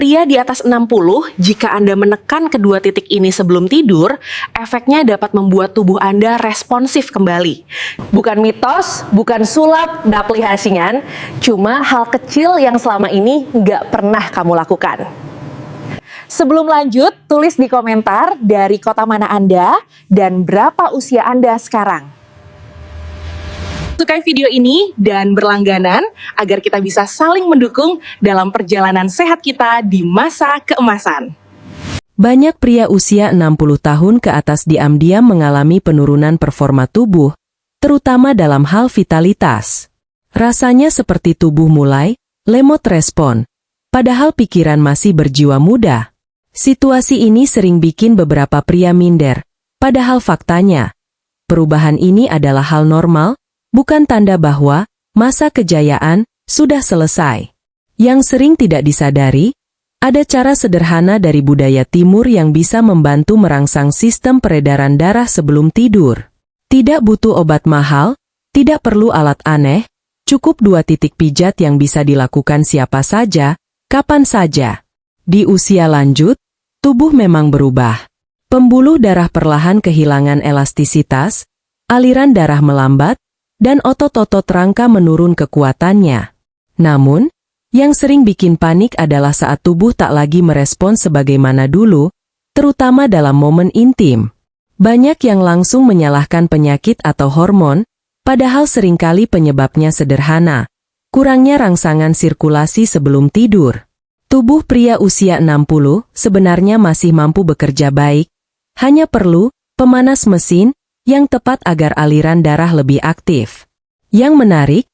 Pria di atas 60, jika Anda menekan kedua titik ini sebelum tidur, efeknya dapat membuat tubuh Anda responsif kembali. Bukan mitos, bukan sulap dapli hasingan, cuma hal kecil yang selama ini nggak pernah kamu lakukan. Sebelum lanjut, tulis di komentar dari kota mana Anda dan berapa usia Anda sekarang. Sukai video ini dan berlangganan agar kita bisa saling mendukung dalam perjalanan sehat kita di masa keemasan. Banyak pria usia 60 tahun ke atas diam-diam mengalami penurunan performa tubuh, terutama dalam hal vitalitas. Rasanya seperti tubuh mulai lemot respon, padahal pikiran masih berjiwa muda. Situasi ini sering bikin beberapa pria minder, padahal faktanya, perubahan ini adalah hal normal, bukan tanda bahwa masa kejayaan sudah selesai. Yang sering tidak disadari, ada cara sederhana dari budaya timur yang bisa membantu merangsang sistem peredaran darah sebelum tidur. Tidak butuh obat mahal, tidak perlu alat aneh, cukup 2 titik pijat yang bisa dilakukan siapa saja, kapan saja. Di usia lanjut, tubuh memang berubah. Pembuluh darah perlahan kehilangan elastisitas, aliran darah melambat, dan otot-otot rangka menurun kekuatannya. Namun, yang sering bikin panik adalah saat tubuh tak lagi merespon sebagaimana dulu, terutama dalam momen intim. Banyak yang langsung menyalahkan penyakit atau hormon, padahal seringkali penyebabnya sederhana, kurangnya rangsangan sirkulasi sebelum tidur. Tubuh pria usia 60 sebenarnya masih mampu bekerja baik, hanya perlu pemanas mesin yang tepat agar aliran darah lebih aktif. Yang menarik,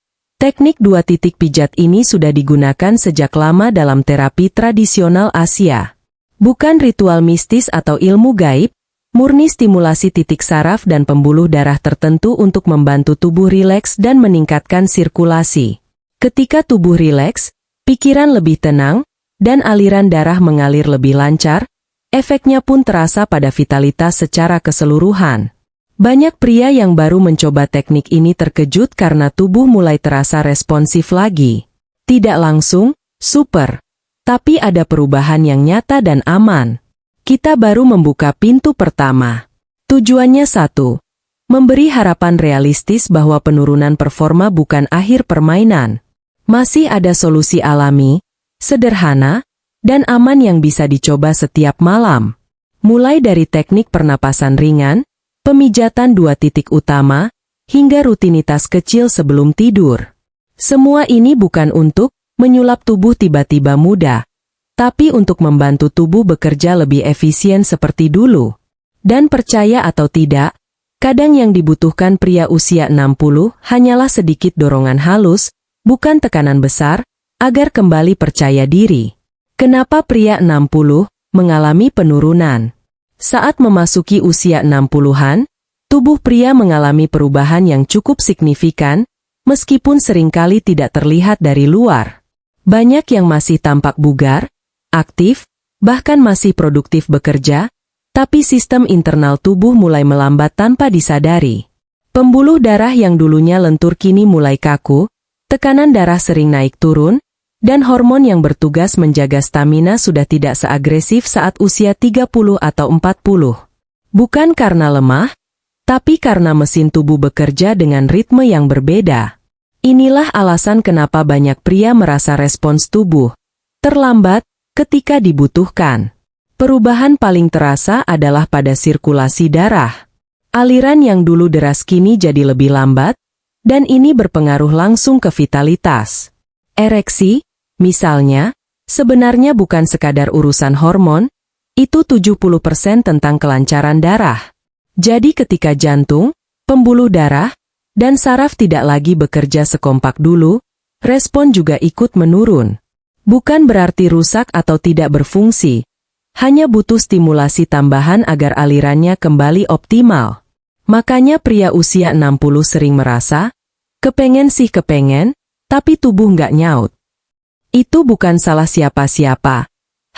teknik 2 titik pijat ini sudah digunakan sejak lama dalam terapi tradisional Asia. Bukan ritual mistis atau ilmu gaib, murni stimulasi titik saraf dan pembuluh darah tertentu untuk membantu tubuh rileks dan meningkatkan sirkulasi. Ketika tubuh rileks, pikiran lebih tenang, dan aliran darah mengalir lebih lancar, efeknya pun terasa pada vitalitas secara keseluruhan. Banyak pria yang baru mencoba teknik ini terkejut karena tubuh mulai terasa responsif lagi. Tidak langsung, super. Tapi ada perubahan yang nyata dan aman. Kita baru membuka pintu pertama. Tujuannya 1. Memberi harapan realistis bahwa penurunan performa bukan akhir permainan. Masih ada solusi alami, sederhana, dan aman yang bisa dicoba setiap malam. Mulai dari teknik pernapasan ringan, pemijatan 2 titik utama, hingga rutinitas kecil sebelum tidur. Semua ini bukan untuk menyulap tubuh tiba-tiba muda, tapi untuk membantu tubuh bekerja lebih efisien seperti dulu. Dan percaya atau tidak, kadang yang dibutuhkan pria usia 60 hanyalah sedikit dorongan halus, bukan tekanan besar, agar kembali percaya diri. Kenapa pria 60 mengalami penurunan? Saat memasuki usia 60-an, tubuh pria mengalami perubahan yang cukup signifikan, meskipun seringkali tidak terlihat dari luar. Banyak yang masih tampak bugar, aktif, bahkan masih produktif bekerja, tapi sistem internal tubuh mulai melambat tanpa disadari. Pembuluh darah yang dulunya lentur kini mulai kaku, tekanan darah sering naik turun, dan hormon yang bertugas menjaga stamina sudah tidak seagresif saat usia 30 atau 40. Bukan karena lemah, tapi karena mesin tubuh bekerja dengan ritme yang berbeda. Inilah alasan kenapa banyak pria merasa respons tubuh terlambat ketika dibutuhkan. Perubahan paling terasa adalah pada sirkulasi darah. Aliran yang dulu deras kini jadi lebih lambat, dan ini berpengaruh langsung ke vitalitas. Ereksi, misalnya, sebenarnya bukan sekadar urusan hormon, itu 70% tentang kelancaran darah. Jadi ketika jantung, pembuluh darah, dan saraf tidak lagi bekerja sekompak dulu, respon juga ikut menurun. Bukan berarti rusak atau tidak berfungsi, hanya butuh stimulasi tambahan agar alirannya kembali optimal. Makanya pria usia 60 sering merasa, kepengen sih kepengen, tapi tubuh nggak nyaut. Itu bukan salah siapa-siapa,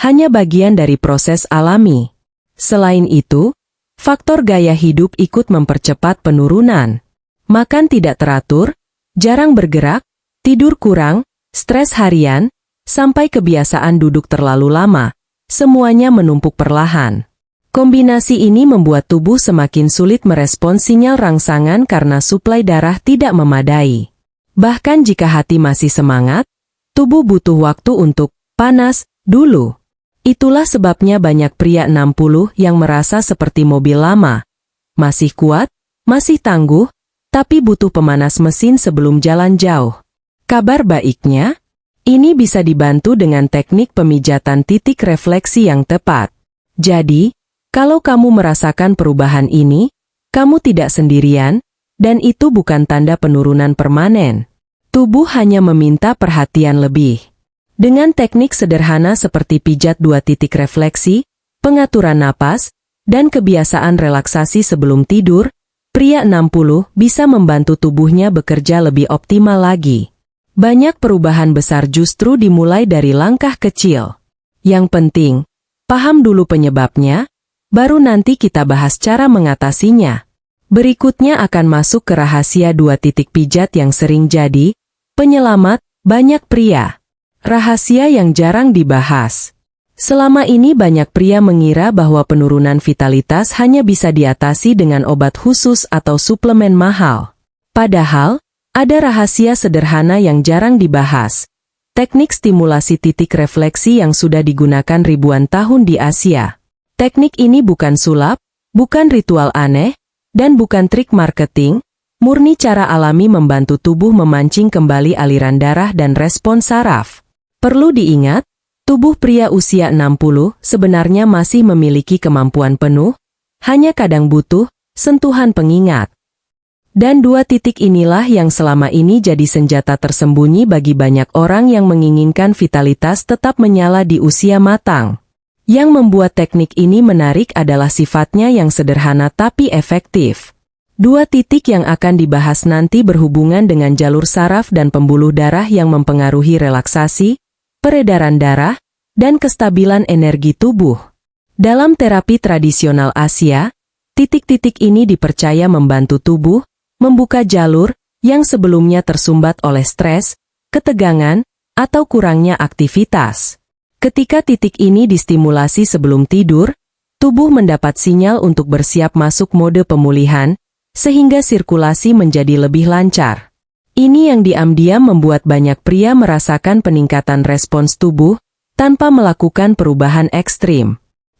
hanya bagian dari proses alami. Selain itu, faktor gaya hidup ikut mempercepat penurunan. Makan tidak teratur, jarang bergerak, tidur kurang, stres harian, sampai kebiasaan duduk terlalu lama, semuanya menumpuk perlahan. Kombinasi ini membuat tubuh semakin sulit merespons sinyal rangsangan karena suplai darah tidak memadai. Bahkan jika hati masih semangat, tubuh butuh waktu untuk panas dulu. Itulah sebabnya banyak pria 60 yang merasa seperti mobil lama. Masih kuat, masih tangguh, tapi butuh pemanas mesin sebelum jalan jauh. Kabar baiknya, ini bisa dibantu dengan teknik pemijatan titik refleksi yang tepat. Jadi, kalau kamu merasakan perubahan ini, kamu tidak sendirian, dan itu bukan tanda penurunan permanen. Tubuh hanya meminta perhatian lebih. Dengan teknik sederhana seperti pijat 2 titik refleksi, pengaturan napas, dan kebiasaan relaksasi sebelum tidur, pria 60 bisa membantu tubuhnya bekerja lebih optimal lagi. Banyak perubahan besar justru dimulai dari langkah kecil. Yang penting, paham dulu penyebabnya, baru nanti kita bahas cara mengatasinya. Berikutnya akan masuk ke rahasia 2 titik pijat yang sering jadi penyelamat banyak pria. Rahasia yang jarang dibahas. Selama ini banyak pria mengira bahwa penurunan vitalitas hanya bisa diatasi dengan obat khusus atau suplemen mahal. Padahal, ada rahasia sederhana yang jarang dibahas. Teknik stimulasi titik refleksi yang sudah digunakan ribuan tahun di Asia. Teknik ini bukan sulap, bukan ritual aneh, dan bukan trik marketing, murni cara alami membantu tubuh memancing kembali aliran darah dan respons saraf. Perlu diingat, tubuh pria usia 60 sebenarnya masih memiliki kemampuan penuh, hanya kadang butuh sentuhan pengingat. Dan 2 titik inilah yang selama ini jadi senjata tersembunyi bagi banyak orang yang menginginkan vitalitas tetap menyala di usia matang. Yang membuat teknik ini menarik adalah sifatnya yang sederhana tapi efektif. 2 titik yang akan dibahas nanti berhubungan dengan jalur saraf dan pembuluh darah yang mempengaruhi relaksasi, peredaran darah, dan kestabilan energi tubuh. Dalam terapi tradisional Asia, titik-titik ini dipercaya membantu tubuh membuka jalur yang sebelumnya tersumbat oleh stres, ketegangan, atau kurangnya aktivitas. Ketika titik ini distimulasi sebelum tidur, tubuh mendapat sinyal untuk bersiap masuk mode pemulihan, sehingga sirkulasi menjadi lebih lancar. Ini yang diam-diam membuat banyak pria merasakan peningkatan respons tubuh, tanpa melakukan perubahan ekstrim.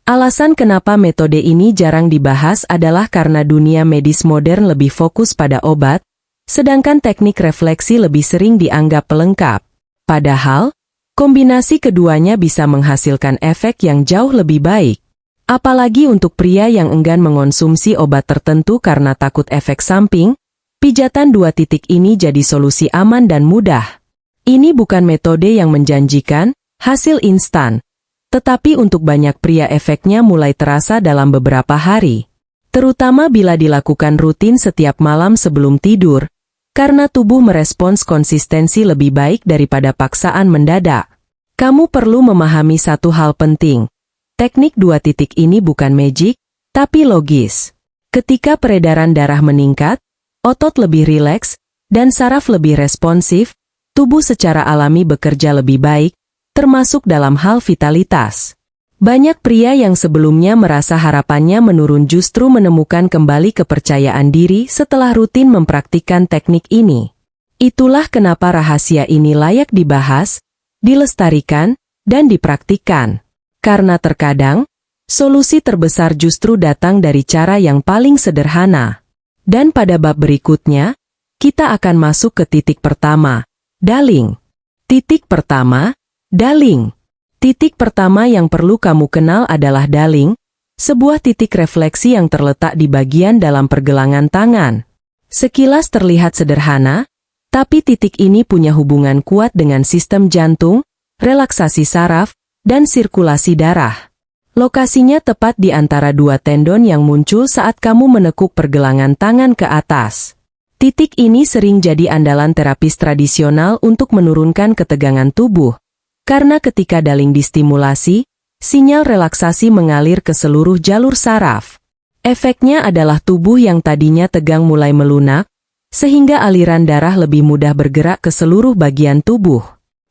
Alasan kenapa metode ini jarang dibahas adalah karena dunia medis modern lebih fokus pada obat, sedangkan teknik refleksi lebih sering dianggap pelengkap. Padahal, kombinasi keduanya bisa menghasilkan efek yang jauh lebih baik. Apalagi untuk pria yang enggan mengonsumsi obat tertentu karena takut efek samping, pijatan 2 titik ini jadi solusi aman dan mudah. Ini bukan metode yang menjanjikan hasil instan, tetapi untuk banyak pria efeknya mulai terasa dalam beberapa hari. Terutama bila dilakukan rutin setiap malam sebelum tidur, karena tubuh merespons konsistensi lebih baik daripada paksaan mendadak. Kamu perlu memahami satu hal penting. Teknik 2 titik ini bukan magic, tapi logis. Ketika peredaran darah meningkat, otot lebih rileks, dan saraf lebih responsif, tubuh secara alami bekerja lebih baik, termasuk dalam hal vitalitas. Banyak pria yang sebelumnya merasa harapannya menurun justru menemukan kembali kepercayaan diri setelah rutin mempraktikkan teknik ini. Itulah kenapa rahasia ini layak dibahas, dilestarikan, dan dipraktikkan. Karena terkadang, solusi terbesar justru datang dari cara yang paling sederhana. Dan pada bab berikutnya, kita akan masuk ke titik pertama, daling. Titik pertama, daling. Titik pertama yang perlu kamu kenal adalah daling, sebuah titik refleksi yang terletak di bagian dalam pergelangan tangan. Sekilas terlihat sederhana, tapi titik ini punya hubungan kuat dengan sistem jantung, relaksasi saraf, dan sirkulasi darah. Lokasinya tepat di antara 2 tendon yang muncul saat kamu menekuk pergelangan tangan ke atas. Titik ini sering jadi andalan terapis tradisional untuk menurunkan ketegangan tubuh, karena ketika daling distimulasi, sinyal relaksasi mengalir ke seluruh jalur saraf. Efeknya adalah tubuh yang tadinya tegang mulai melunak, sehingga aliran darah lebih mudah bergerak ke seluruh bagian tubuh.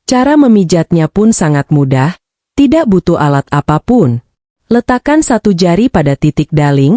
Cara memijatnya pun sangat mudah, tidak butuh alat apapun. Letakkan satu jari pada titik daling,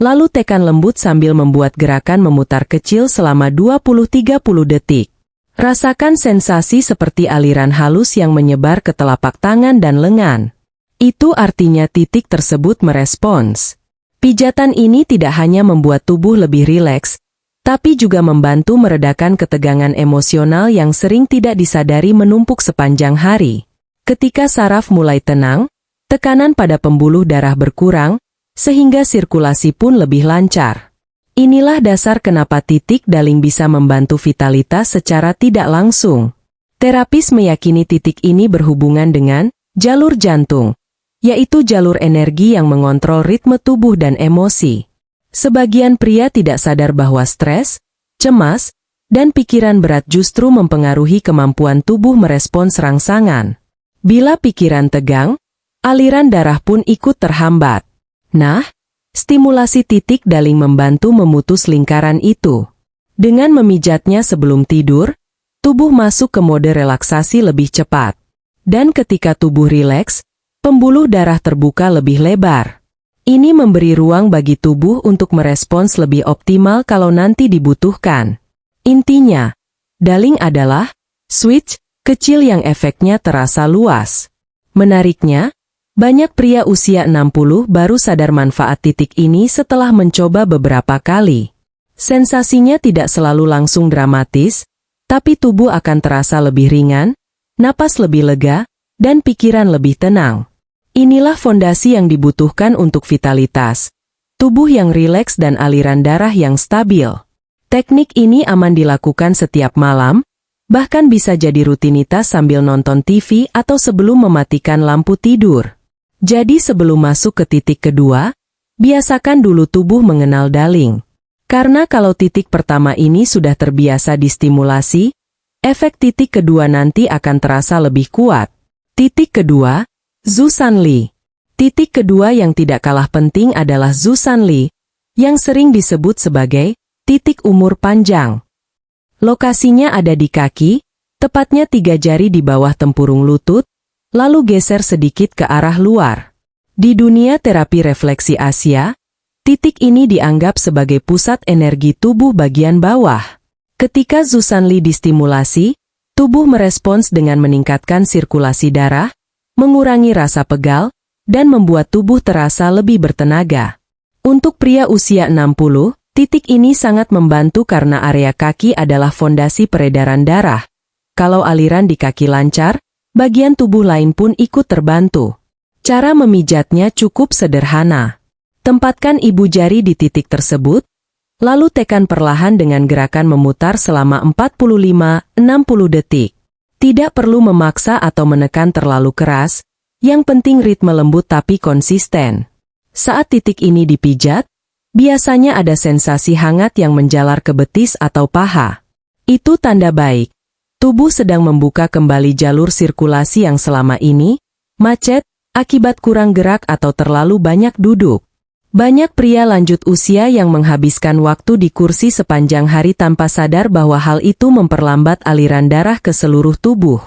lalu tekan lembut sambil membuat gerakan memutar kecil selama 20-30 detik. Rasakan sensasi seperti aliran halus yang menyebar ke telapak tangan dan lengan. Itu artinya titik tersebut merespons. Pijatan ini tidak hanya membuat tubuh lebih rileks, tapi juga membantu meredakan ketegangan emosional yang sering tidak disadari menumpuk sepanjang hari. Ketika saraf mulai tenang, tekanan pada pembuluh darah berkurang, sehingga sirkulasi pun lebih lancar. Inilah dasar kenapa titik daling bisa membantu vitalitas secara tidak langsung. Terapis meyakini titik ini berhubungan dengan jalur jantung, yaitu jalur energi yang mengontrol ritme tubuh dan emosi. Sebagian pria tidak sadar bahwa stres, cemas, dan pikiran berat justru mempengaruhi kemampuan tubuh merespons rangsangan. Bila pikiran tegang, aliran darah pun ikut terhambat. Nah, stimulasi titik daling membantu memutus lingkaran itu. Dengan memijatnya sebelum tidur, tubuh masuk ke mode relaksasi lebih cepat. Dan ketika tubuh rileks, pembuluh darah terbuka lebih lebar. Ini memberi ruang bagi tubuh untuk merespons lebih optimal kalau nanti dibutuhkan. Intinya, daling adalah switch kecil yang efeknya terasa luas. Menariknya, banyak pria usia 60 baru sadar manfaat titik ini setelah mencoba beberapa kali. Sensasinya tidak selalu langsung dramatis, tapi tubuh akan terasa lebih ringan, napas lebih lega, dan pikiran lebih tenang. Inilah fondasi yang dibutuhkan untuk vitalitas, tubuh yang rileks dan aliran darah yang stabil. Teknik ini aman dilakukan setiap malam, bahkan bisa jadi rutinitas sambil nonton TV atau sebelum mematikan lampu tidur. Jadi sebelum masuk ke titik kedua, biasakan dulu tubuh mengenal daling. Karena kalau titik pertama ini sudah terbiasa distimulasi, efek titik kedua nanti akan terasa lebih kuat. Titik kedua, Zhu San Li. Titik kedua yang tidak kalah penting adalah Zhu San Li, yang sering disebut sebagai titik umur panjang. Lokasinya ada di kaki, tepatnya 3 jari di bawah tempurung lutut, lalu geser sedikit ke arah luar. Di dunia terapi refleksi Asia, titik ini dianggap sebagai pusat energi tubuh bagian bawah. Ketika Zhu San Li distimulasi, tubuh merespons dengan meningkatkan sirkulasi darah, mengurangi rasa pegal, dan membuat tubuh terasa lebih bertenaga. Untuk pria usia 60, titik ini sangat membantu karena area kaki adalah fondasi peredaran darah. Kalau aliran di kaki lancar, bagian tubuh lain pun ikut terbantu. Cara memijatnya cukup sederhana. Tempatkan ibu jari di titik tersebut, lalu tekan perlahan dengan gerakan memutar selama 45-60 detik. Tidak perlu memaksa atau menekan terlalu keras, yang penting ritme lembut tapi konsisten. Saat titik ini dipijat, biasanya ada sensasi hangat yang menjalar ke betis atau paha. Itu tanda baik. Tubuh sedang membuka kembali jalur sirkulasi yang selama ini macet akibat kurang gerak atau terlalu banyak duduk. Banyak pria lanjut usia yang menghabiskan waktu di kursi sepanjang hari tanpa sadar bahwa hal itu memperlambat aliran darah ke seluruh tubuh.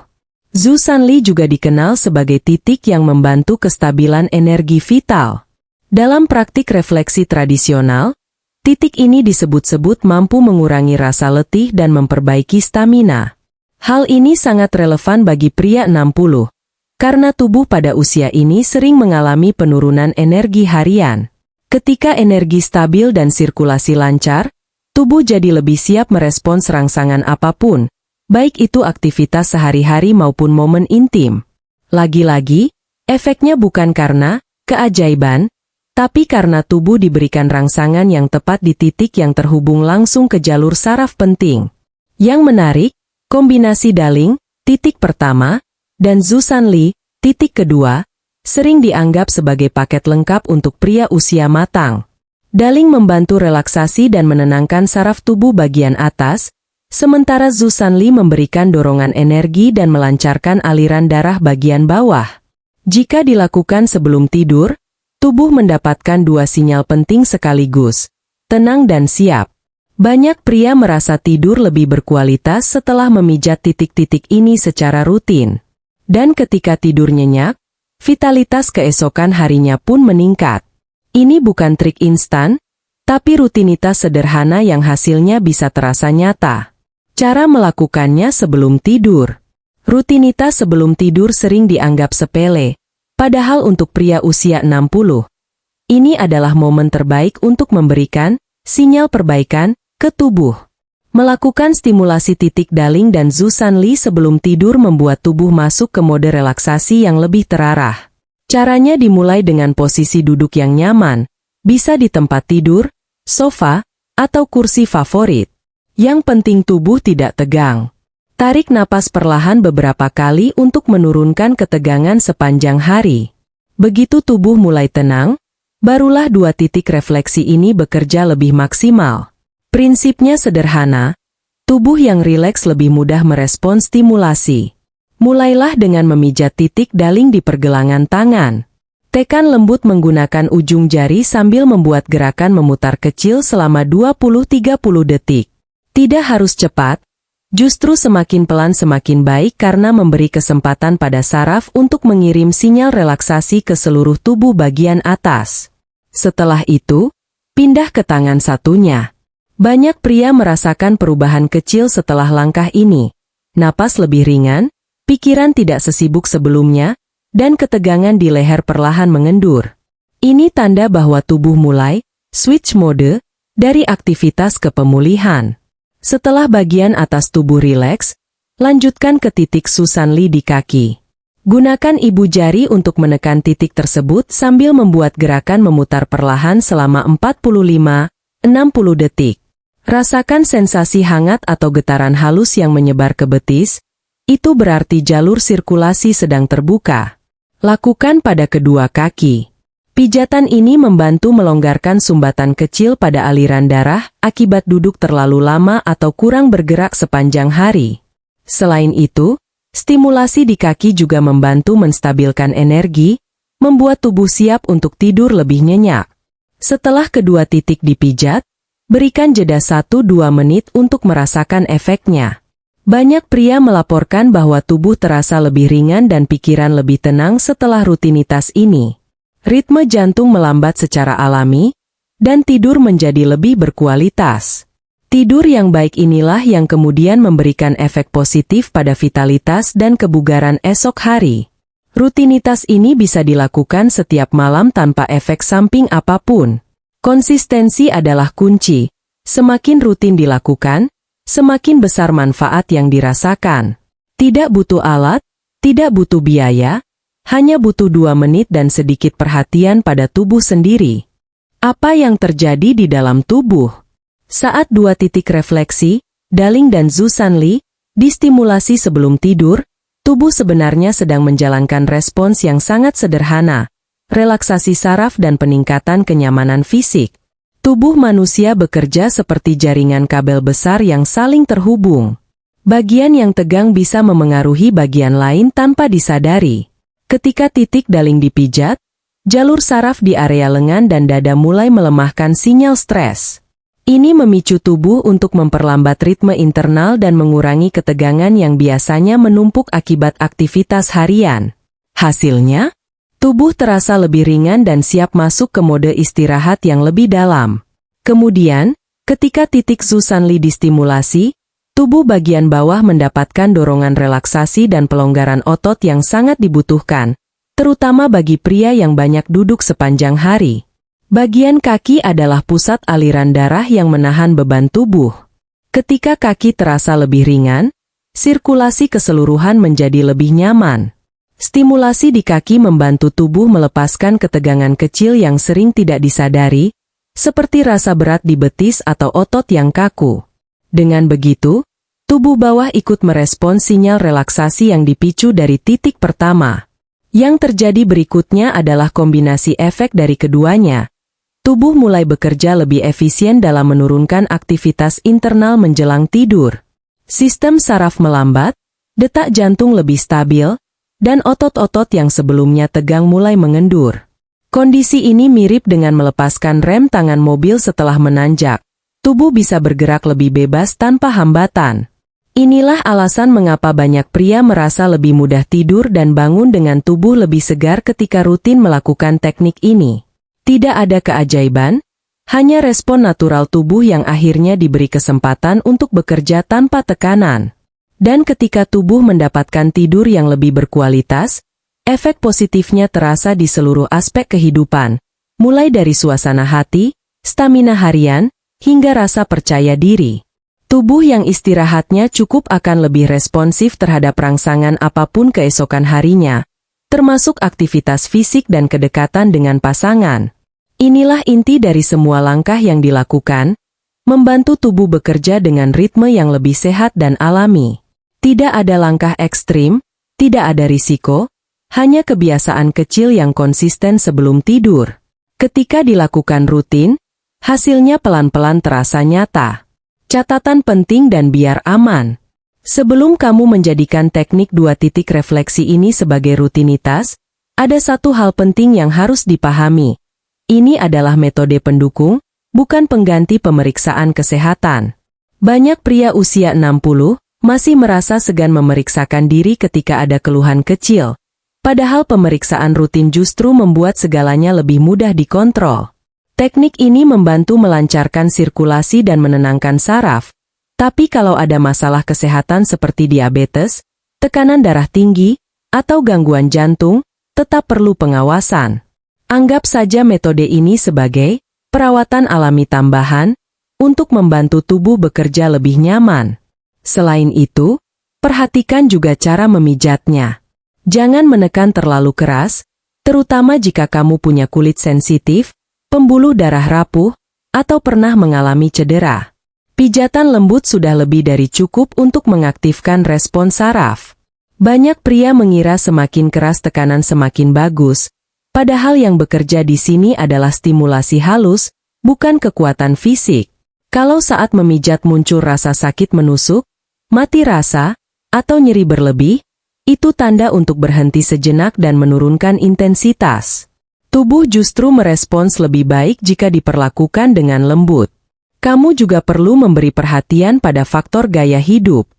Zhu San Li juga dikenal sebagai titik yang membantu kestabilan energi vital. Dalam praktik refleksi tradisional, titik ini disebut-sebut mampu mengurangi rasa letih dan memperbaiki stamina. Hal ini sangat relevan bagi pria 60, karena tubuh pada usia ini sering mengalami penurunan energi harian. Ketika energi stabil dan sirkulasi lancar, tubuh jadi lebih siap merespons rangsangan apapun, baik itu aktivitas sehari-hari maupun momen intim. Lagi-lagi, efeknya bukan karena keajaiban, tapi karena tubuh diberikan rangsangan yang tepat di titik yang terhubung langsung ke jalur saraf penting. Yang menarik, kombinasi daling, titik pertama, dan Zhu San Li, titik kedua, sering dianggap sebagai paket lengkap untuk pria usia matang. Daling membantu relaksasi dan menenangkan saraf tubuh bagian atas, sementara Zhu San Li memberikan dorongan energi dan melancarkan aliran darah bagian bawah. Jika dilakukan sebelum tidur, tubuh mendapatkan 2 sinyal penting sekaligus, tenang dan siap. Banyak pria merasa tidur lebih berkualitas setelah memijat titik-titik ini secara rutin. Dan ketika tidur nyenyak, vitalitas keesokan harinya pun meningkat. Ini bukan trik instan, tapi rutinitas sederhana yang hasilnya bisa terasa nyata. Cara melakukannya sebelum tidur. Rutinitas sebelum tidur sering dianggap sepele, padahal untuk pria usia 60, ini adalah momen terbaik untuk memberikan sinyal perbaikan ke tubuh. Melakukan stimulasi titik daling dan Zusan Lee sebelum tidur membuat tubuh masuk ke mode relaksasi yang lebih terarah. Caranya dimulai dengan posisi duduk yang nyaman, bisa di tempat tidur, sofa, atau kursi favorit. Yang penting tubuh tidak tegang. Tarik napas perlahan beberapa kali untuk menurunkan ketegangan sepanjang hari. Begitu tubuh mulai tenang, barulah dua titik refleksi ini bekerja lebih maksimal. Prinsipnya sederhana, tubuh yang rileks lebih mudah merespon stimulasi. Mulailah dengan memijat titik daling di pergelangan tangan. Tekan lembut menggunakan ujung jari sambil membuat gerakan memutar kecil selama 20-30 detik. Tidak harus cepat, justru semakin pelan semakin baik karena memberi kesempatan pada saraf untuk mengirim sinyal relaksasi ke seluruh tubuh bagian atas. Setelah itu, pindah ke tangan satunya. Banyak pria merasakan perubahan kecil setelah langkah ini. Napas lebih ringan, pikiran tidak sesibuk sebelumnya, dan ketegangan di leher perlahan mengendur. Ini tanda bahwa tubuh mulai switch mode dari aktivitas ke pemulihan. Setelah bagian atas tubuh rileks, lanjutkan ke titik Zusan Lee di kaki. Gunakan ibu jari untuk menekan titik tersebut sambil membuat gerakan memutar perlahan selama 45-60 detik. Rasakan sensasi hangat atau getaran halus yang menyebar ke betis, itu berarti jalur sirkulasi sedang terbuka. Lakukan pada kedua kaki. Pijatan ini membantu melonggarkan sumbatan kecil pada aliran darah akibat duduk terlalu lama atau kurang bergerak sepanjang hari. Selain itu, stimulasi di kaki juga membantu menstabilkan energi, membuat tubuh siap untuk tidur lebih nyenyak. Setelah kedua titik dipijat, berikan jeda 1-2 menit untuk merasakan efeknya. Banyak pria melaporkan bahwa tubuh terasa lebih ringan dan pikiran lebih tenang setelah rutinitas ini. Ritme jantung melambat secara alami, dan tidur menjadi lebih berkualitas. Tidur yang baik inilah yang kemudian memberikan efek positif pada vitalitas dan kebugaran esok hari. Rutinitas ini bisa dilakukan setiap malam tanpa efek samping apapun. Konsistensi adalah kunci. Semakin rutin dilakukan, semakin besar manfaat yang dirasakan. Tidak butuh alat, tidak butuh biaya, hanya butuh 2 menit dan sedikit perhatian pada tubuh sendiri. Apa yang terjadi di dalam tubuh? Saat 2 titik refleksi, daling dan Zusan Lee, distimulasi sebelum tidur, tubuh sebenarnya sedang menjalankan respons yang sangat sederhana. Relaksasi saraf dan peningkatan kenyamanan fisik. Tubuh manusia bekerja seperti jaringan kabel besar yang saling terhubung. Bagian yang tegang bisa memengaruhi bagian lain tanpa disadari. Ketika titik daling dipijat, jalur saraf di area lengan dan dada mulai melemahkan sinyal stres. Ini memicu tubuh untuk memperlambat ritme internal dan mengurangi ketegangan yang biasanya menumpuk akibat aktivitas harian. Hasilnya, tubuh terasa lebih ringan dan siap masuk ke mode istirahat yang lebih dalam. Kemudian, ketika titik Zusan Lee distimulasi, tubuh bagian bawah mendapatkan dorongan relaksasi dan pelonggaran otot yang sangat dibutuhkan, terutama bagi pria yang banyak duduk sepanjang hari. Bagian kaki adalah pusat aliran darah yang menahan beban tubuh. Ketika kaki terasa lebih ringan, sirkulasi keseluruhan menjadi lebih nyaman. Stimulasi di kaki membantu tubuh melepaskan ketegangan kecil yang sering tidak disadari, seperti rasa berat di betis atau otot yang kaku. Dengan begitu, tubuh bawah ikut merespons sinyal relaksasi yang dipicu dari titik pertama. Yang terjadi berikutnya adalah kombinasi efek dari keduanya. Tubuh mulai bekerja lebih efisien dalam menurunkan aktivitas internal menjelang tidur. Sistem saraf melambat, detak jantung lebih stabil, dan otot-otot yang sebelumnya tegang mulai mengendur. Kondisi ini mirip dengan melepaskan rem tangan mobil setelah menanjak. tubuh bisa bergerak lebih bebas tanpa hambatan. Inilah alasan mengapa banyak pria merasa lebih mudah tidur dan bangun dengan tubuh lebih segar ketika rutin melakukan teknik ini. Tidak ada keajaiban, hanya respon natural tubuh yang akhirnya diberi kesempatan untuk bekerja tanpa tekanan. Dan ketika tubuh mendapatkan tidur yang lebih berkualitas, efek positifnya terasa di seluruh aspek kehidupan, mulai dari suasana hati, stamina harian, hingga rasa percaya diri. Tubuh yang istirahatnya cukup akan lebih responsif terhadap rangsangan apapun keesokan harinya, termasuk aktivitas fisik dan kedekatan dengan pasangan. Inilah inti dari semua langkah yang dilakukan, membantu tubuh bekerja dengan ritme yang lebih sehat dan alami. Tidak ada langkah ekstrim, tidak ada risiko, hanya kebiasaan kecil yang konsisten sebelum tidur. Ketika dilakukan rutin, hasilnya pelan-pelan terasa nyata. Catatan penting dan biar aman. Sebelum kamu menjadikan teknik 2 titik refleksi ini sebagai rutinitas, ada satu hal penting yang harus dipahami. Ini adalah metode pendukung, bukan pengganti pemeriksaan kesehatan. Banyak pria usia 60 masih merasa segan memeriksakan diri ketika ada keluhan kecil. Padahal pemeriksaan rutin justru membuat segalanya lebih mudah dikontrol. Teknik ini membantu melancarkan sirkulasi dan menenangkan saraf. Tapi kalau ada masalah kesehatan seperti diabetes, tekanan darah tinggi, atau gangguan jantung, tetap perlu pengawasan. Anggap saja metode ini sebagai perawatan alami tambahan untuk membantu tubuh bekerja lebih nyaman. Selain itu, perhatikan juga cara memijatnya. Jangan menekan terlalu keras, terutama jika kamu punya kulit sensitif, pembuluh darah rapuh, atau pernah mengalami cedera. Pijatan lembut sudah lebih dari cukup untuk mengaktifkan respon saraf. Banyak pria mengira semakin keras tekanan semakin bagus, padahal yang bekerja di sini adalah stimulasi halus, bukan kekuatan fisik. Kalau saat memijat muncul rasa sakit menusuk, mati rasa, atau nyeri berlebih, itu tanda untuk berhenti sejenak dan menurunkan intensitas. Tubuh justru merespons lebih baik jika diperlakukan dengan lembut. Kamu juga perlu memberi perhatian pada faktor gaya hidup.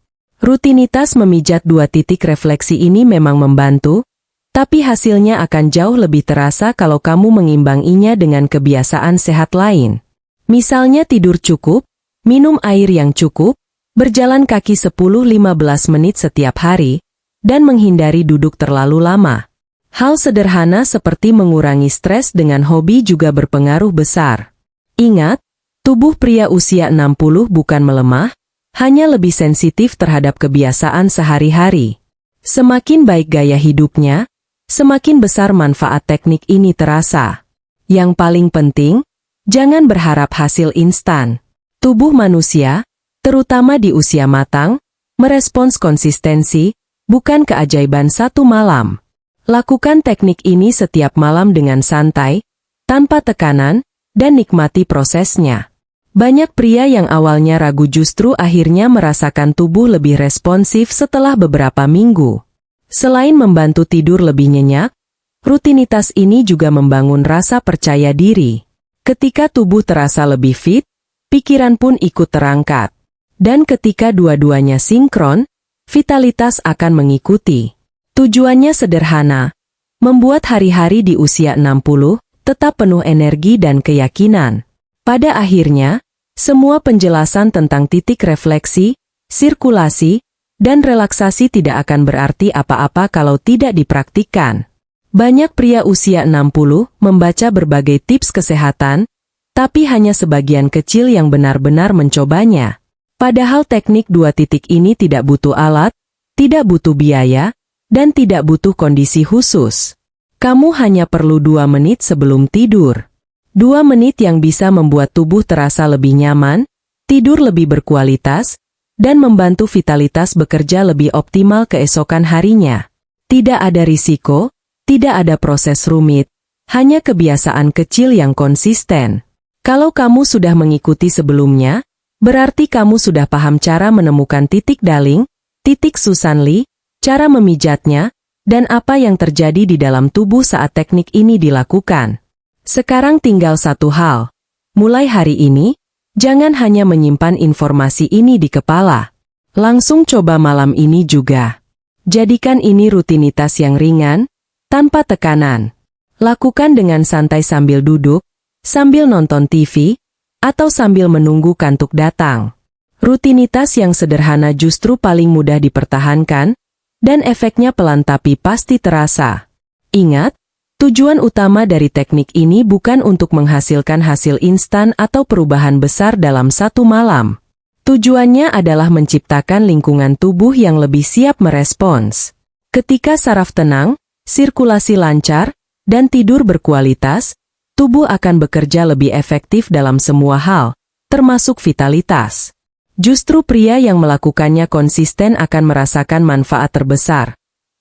Rutinitas memijat 2 titik refleksi ini memang membantu, tapi hasilnya akan jauh lebih terasa kalau kamu mengimbanginya dengan kebiasaan sehat lain. Misalnya tidur cukup, minum air yang cukup, berjalan kaki 10-15 menit setiap hari, dan menghindari duduk terlalu lama. Hal sederhana seperti mengurangi stres dengan hobi juga berpengaruh besar. Ingat, tubuh pria usia 60 bukan melemah, hanya lebih sensitif terhadap kebiasaan sehari-hari. Semakin baik gaya hidupnya, semakin besar manfaat teknik ini terasa. Yang paling penting, jangan berharap hasil instan. Tubuh manusia, terutama di usia matang, merespons konsistensi, bukan keajaiban satu malam. Lakukan teknik ini setiap malam dengan santai, tanpa tekanan, dan nikmati prosesnya. Banyak pria yang awalnya ragu justru akhirnya merasakan tubuh lebih responsif setelah beberapa minggu. Selain membantu tidur lebih nyenyak, rutinitas ini juga membangun rasa percaya diri. Ketika tubuh terasa lebih fit, pikiran pun ikut terangkat. Dan ketika dua-duanya sinkron, vitalitas akan mengikuti. Tujuannya sederhana, membuat hari-hari di usia 60 tetap penuh energi dan keyakinan. Pada akhirnya, semua penjelasan tentang titik refleksi, sirkulasi, dan relaksasi tidak akan berarti apa-apa kalau tidak dipraktikkan. Banyak pria usia 60 membaca berbagai tips kesehatan, tapi hanya sebagian kecil yang benar-benar mencobanya. Padahal teknik 2 titik ini tidak butuh alat, tidak butuh biaya, dan tidak butuh kondisi khusus. Kamu hanya perlu 2 menit sebelum tidur. 2 menit yang bisa membuat tubuh terasa lebih nyaman, tidur lebih berkualitas, dan membantu vitalitas bekerja lebih optimal keesokan harinya. Tidak ada risiko, tidak ada proses rumit, hanya kebiasaan kecil yang konsisten. Kalau kamu sudah mengikuti sebelumnya, berarti kamu sudah paham cara menemukan titik daling, titik Susanli, cara memijatnya, dan apa yang terjadi di dalam tubuh saat teknik ini dilakukan. Sekarang tinggal satu hal. Mulai hari ini, Jangan hanya menyimpan informasi ini di kepala. Langsung coba malam ini juga. Jadikan ini rutinitas yang ringan, tanpa tekanan. Lakukan dengan santai sambil duduk, sambil nonton TV, atau sambil menunggu kantuk datang. Rutinitas yang sederhana justru paling mudah dipertahankan, dan efeknya pelan tapi pasti terasa. Ingat, tujuan utama dari teknik ini bukan untuk menghasilkan hasil instan atau perubahan besar dalam satu malam. Tujuannya adalah menciptakan lingkungan tubuh yang lebih siap merespons. Ketika saraf tenang, sirkulasi lancar, dan tidur berkualitas, tubuh akan bekerja lebih efektif dalam semua hal, termasuk vitalitas. Justru pria yang melakukannya konsisten akan merasakan manfaat terbesar.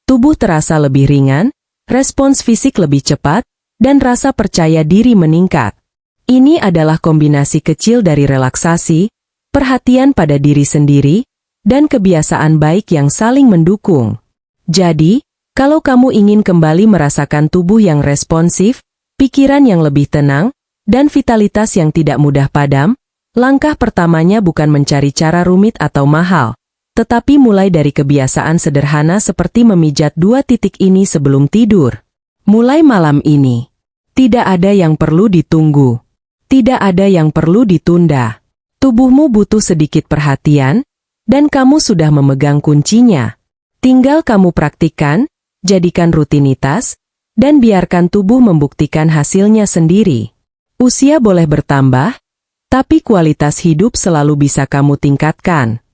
Tubuh terasa lebih ringan, respons fisik lebih cepat, dan rasa percaya diri meningkat. Ini adalah kombinasi kecil dari relaksasi, perhatian pada diri sendiri, dan kebiasaan baik yang saling mendukung. Jadi, kalau kamu ingin kembali merasakan tubuh yang responsif, pikiran yang lebih tenang, dan vitalitas yang tidak mudah padam, langkah pertamanya bukan mencari cara rumit atau mahal, tetapi mulai dari kebiasaan sederhana seperti memijat 2 titik ini sebelum tidur. Mulai malam ini. Tidak ada yang perlu ditunggu. Tidak ada yang perlu ditunda. Tubuhmu butuh sedikit perhatian, dan kamu sudah memegang kuncinya. Tinggal kamu praktikkan, jadikan rutinitas, dan biarkan tubuh membuktikan hasilnya sendiri. Usia boleh bertambah, tapi kualitas hidup selalu bisa kamu tingkatkan.